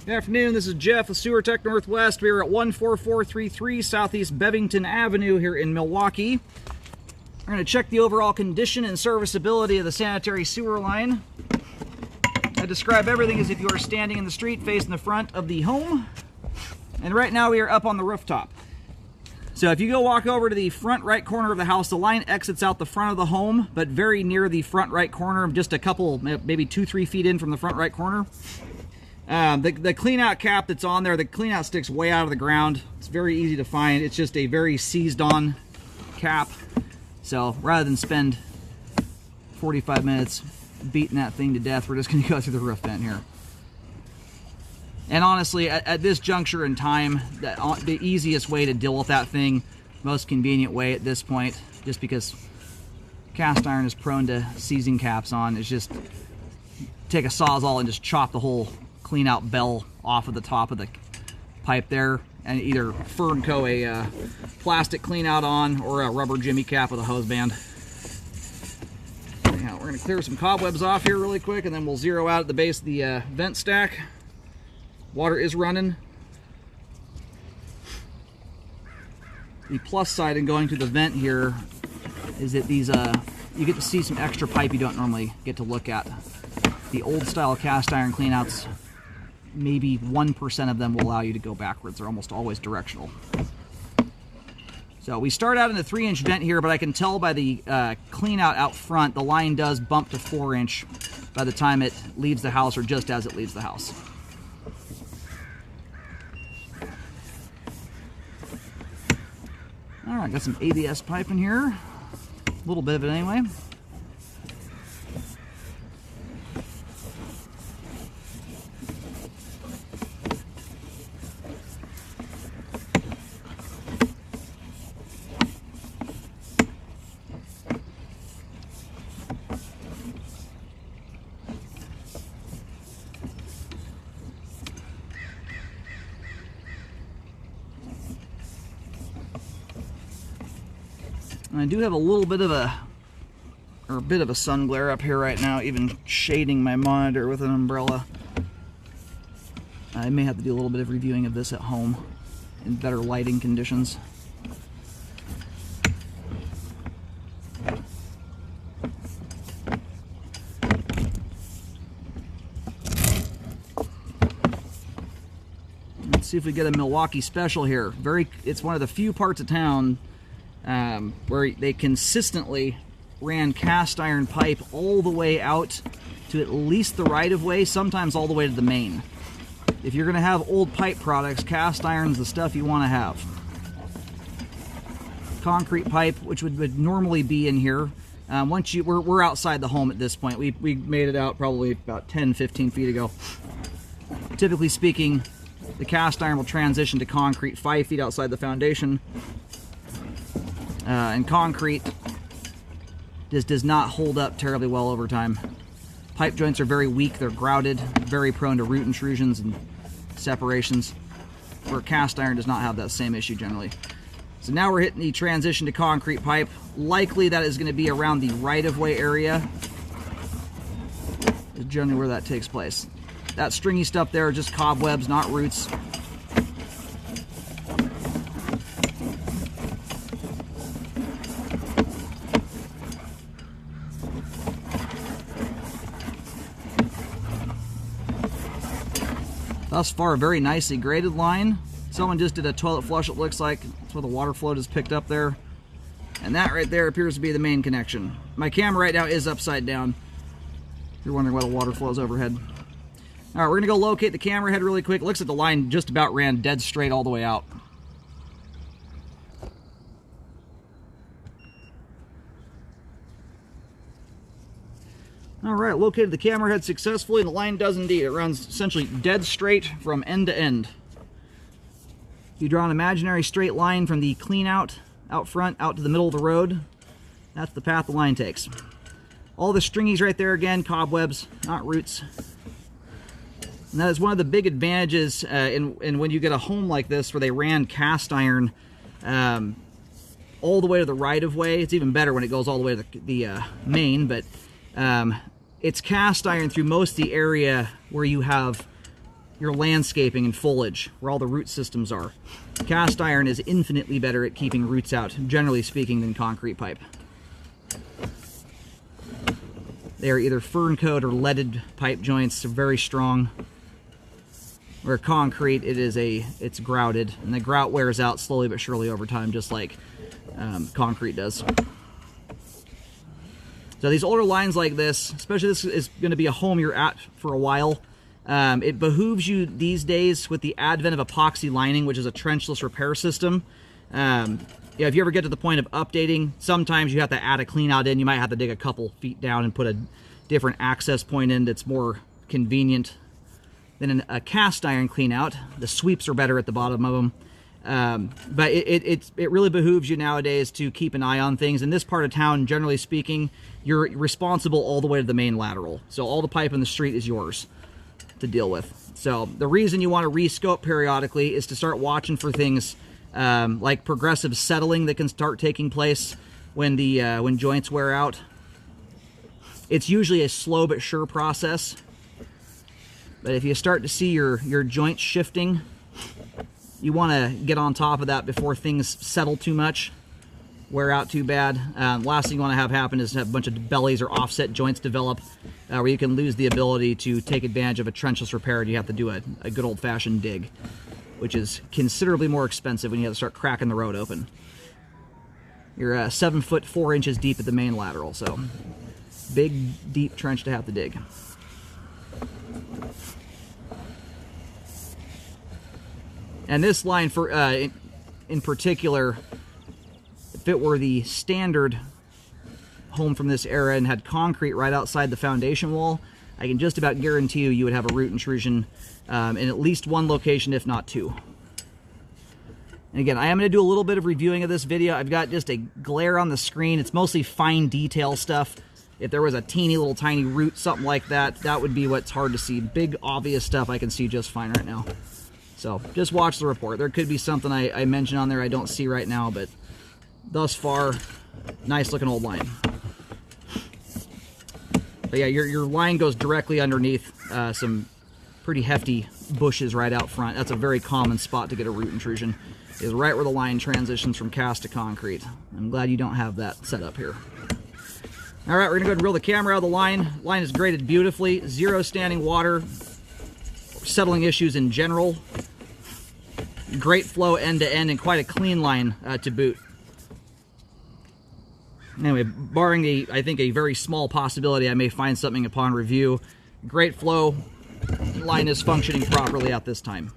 Good afternoon, this is Jeff with Sewer Tech Northwest. We are at 14433 Southeast Bevington Avenue here in Milwaukee. We're going to check the overall condition and serviceability of the sanitary sewer line. I describe everything as if you are standing in the street facing the front of the home. And right now we are up on the rooftop. So if you go walk over to the front right corner of the house, the line exits out the front of the home, but very near the front right corner, just a couple, maybe 2-3 feet in from the front right corner. The clean out cap that's on there, the clean out sticks way out of the ground. It's very easy to find. It's just a very seized on cap. So rather than spend 45 minutes beating that thing to death, we're just going to go through the roof vent here. And honestly, at this juncture in time, the easiest way to deal with that thing, most convenient way at this point, just because cast iron is prone to seizing caps on, is just take a Sawzall and just chop the whole clean out bell off of the top of the pipe there, and either Fernco a plastic clean out on or a rubber jimmy cap with a hose band. Now we're going to clear some cobwebs off here really quick, and then we'll zero out at the base of the vent stack. Water is running. The plus side in going to the vent here is that these you get to see some extra pipe you don't normally get to look at. The old style cast iron cleanouts, maybe 1% of them will allow you to go backwards. They're almost always directional. So we start out in the 3-inch vent here, but I can tell by the clean out front, the line does bump to 4-inch by the time it leaves the house, or just as it leaves the house. All right, got some ABS pipe in here. A little bit of it anyway. And I do have a little bit of a sun glare up here right now, even shading my monitor with an umbrella. I may have to do a little bit of reviewing of this at home in better lighting conditions. Let's see if we get a Milwaukee special here. It's one of the few parts of town where they consistently ran cast iron pipe all the way out to at least the right-of-way, sometimes all the way to the main. If you're going to have old pipe products, cast iron's the stuff you want to have. Concrete pipe, which would normally be in here. We're outside the home at this point. We made it out probably about 10-15 feet ago. Typically speaking, the cast iron will transition to concrete 5 feet outside the foundation. And concrete just does not hold up terribly well over time. Pipe joints are very weak, they're grouted, very prone to root intrusions and separations, where cast iron does not have that same issue generally. So now we're hitting the transition to concrete pipe. Likely that is going to be around the right-of-way area, is generally where that takes place. That stringy stuff there are just cobwebs, not roots. Thus far, a very nicely graded line. Someone just did a toilet flush, it looks like. That's where the water flow is picked up there. And that right there appears to be the main connection. My camera right now is upside down, if you're wondering why the water flows overhead. All right, we're gonna go locate the camera head really quick. It looks like the line just about ran dead straight all the way out. All right, located the camera head successfully, and the line does indeed. It runs essentially dead straight from end to end. You draw an imaginary straight line from the clean out front out to the middle of the road. That's the path the line takes. All the stringies right there, again, cobwebs, not roots. And that is one of the big advantages in when you get a home like this where they ran cast iron all the way to the right-of-way. It's even better when it goes all the way to the main, but it's cast iron through most of the area where you have your landscaping and foliage, where all the root systems are. Cast iron is infinitely better at keeping roots out, generally speaking, than concrete pipe. They are either fern coat or leaded pipe joints, so very strong. Where concrete, it's grouted, and the grout wears out slowly but surely over time, just like concrete does. So these older lines like this, especially this is going to be a home you're at for a while, it behooves you these days with the advent of epoxy lining, which is a trenchless repair system. If you ever get to the point of updating, sometimes you have to add a clean out in. You might have to dig a couple feet down and put a different access point in that's more convenient than a cast iron clean out. The sweeps are better at the bottom of them. But it really behooves you nowadays to keep an eye on things. In this part of town, generally speaking, you're responsible all the way to the main lateral. So all the pipe in the street is yours to deal with. So the reason you want to rescope periodically is to start watching for things like progressive settling that can start taking place when when joints wear out. It's usually a slow but sure process. But if you start to see your joints shifting, you want to get on top of that before things settle too much, wear out too bad. Last thing you want to have happen is have a bunch of bellies or offset joints develop where you can lose the ability to take advantage of a trenchless repair, and you have to do a good old-fashioned dig, which is considerably more expensive when you have to start cracking the road open. You're 7 foot 4 inches deep at the main lateral, so big, deep trench to have to dig. And this line, for in particular, if it were the standard home from this era and had concrete right outside the foundation wall, I can just about guarantee you would have a root intrusion in at least one location, if not two. And again, I am going to do a little bit of reviewing of this video. I've got just a glare on the screen. It's mostly fine detail stuff. If there was a teeny little tiny root, something like that, that would be what's hard to see. Big, obvious stuff I can see just fine right now. So just watch the report. There could be something I mentioned on there I don't see right now, but thus far, nice looking old line. But yeah, your line goes directly underneath some pretty hefty bushes right out front. That's a very common spot to get a root intrusion, is right where the line transitions from cast to concrete. I'm glad you don't have that set up here. All right, we're gonna go ahead and reel the camera out of the line. Line is graded beautifully. Zero standing water, settling issues in general. Great flow end to end, and quite a clean line to boot. Anyway, barring I think a very small possibility I may find something upon review, great flow, line is functioning properly at this time.